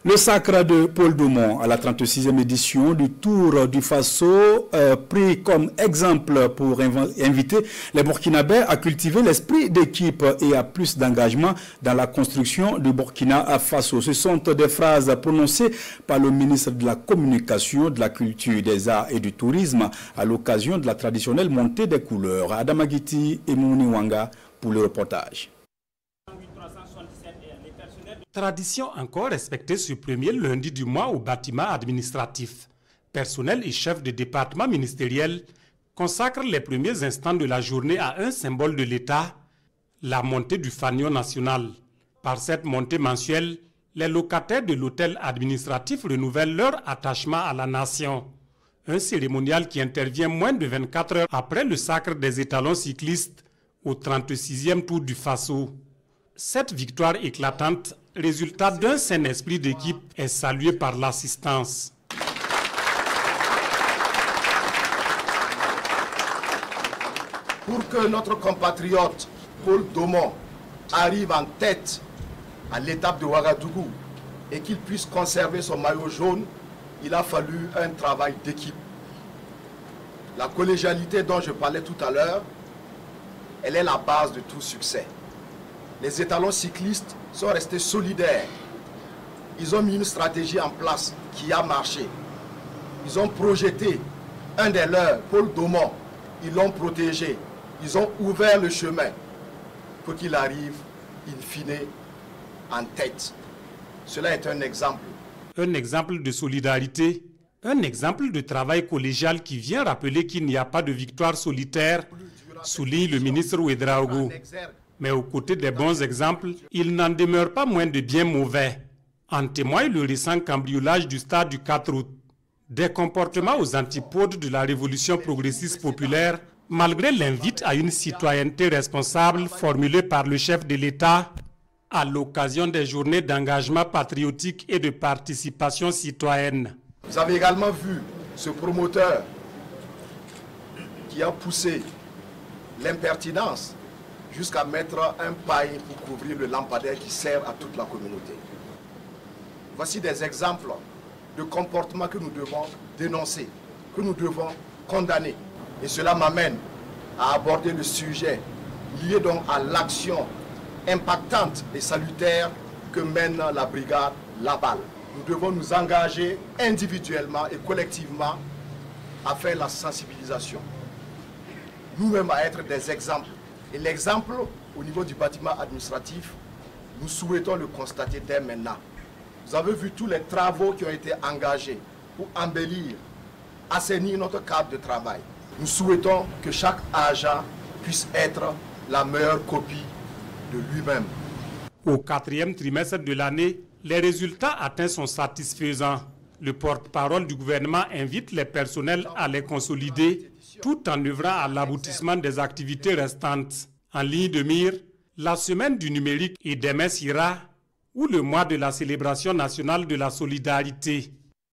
Le sacre de Paul Domon à la 36e édition du Tour du Faso, pris comme exemple pour inviter les Burkinabés à cultiver l'esprit d'équipe et à plus d'engagement dans la construction du Burkina Faso. Ce sont des phrases prononcées par le ministre de la Communication, de la Culture, des Arts et du Tourisme à l'occasion de la traditionnelle montée des couleurs. Adam Agiti et Mouni Wanga pour le reportage. Tradition encore respectée ce premier lundi du mois au bâtiment administratif. Personnel et chefs de département ministériel consacrent les premiers instants de la journée à un symbole de l'État, la montée du fanion national. Par cette montée mensuelle, les locataires de l'hôtel administratif renouvellent leur attachement à la nation. Un cérémonial qui intervient moins de 24 heures après le sacre des étalons cyclistes au 36e Tour du Faso. Cette victoire éclatante, résultat d'un sain esprit d'équipe, est saluée par l'assistance. Pour que notre compatriote Paul Domon arrive en tête à l'étape de Ouagadougou et qu'il puisse conserver son maillot jaune, il a fallu un travail d'équipe. La collégialité dont je parlais tout à l'heure, elle est la base de tout succès. Les étalons cyclistes sont restés solidaires. Ils ont mis une stratégie en place qui a marché. Ils ont projeté un des leurs, Paul Domon. Ils l'ont protégé. Ils ont ouvert le chemin pour qu'il arrive, in fine, en tête. Cela est un exemple. Un exemple de solidarité, un exemple de travail collégial qui vient rappeler qu'il n'y a pas de victoire solitaire, souligne le ministre Ouedraogo. Mais aux côtés des bons exemples, il n'en demeure pas moins de bien mauvais. En témoigne le récent cambriolage du stade du 4 août. Des comportements aux antipodes de la révolution progressiste populaire, malgré l'invite à une citoyenneté responsable formulée par le chef de l'État à l'occasion des journées d'engagement patriotique et de participation citoyenne. Vous avez également vu ce promoteur qui a poussé l'impertinence jusqu'à mettre un paille pour couvrir le lampadaire qui sert à toute la communauté. Voici des exemples de comportements que nous devons dénoncer, que nous devons condamner. Et cela m'amène à aborder le sujet lié donc à l'action impactante et salutaire que mène la brigade Laballe. Nous devons nous engager individuellement et collectivement à faire la sensibilisation. Nous-mêmes à être des exemples. Et l'exemple au niveau du bâtiment administratif, nous souhaitons le constater dès maintenant. Vous avez vu tous les travaux qui ont été engagés pour embellir, assainir notre cadre de travail. Nous souhaitons que chaque agent puisse être la meilleure copie de lui-même. Au 4e trimestre de l'année, les résultats atteints sont satisfaisants. Le porte-parole du gouvernement invite les personnels à les consolider tout en œuvrant à l'aboutissement des activités restantes. En ligne de mire, la semaine du numérique et des Messira ou le mois de la célébration nationale de la solidarité.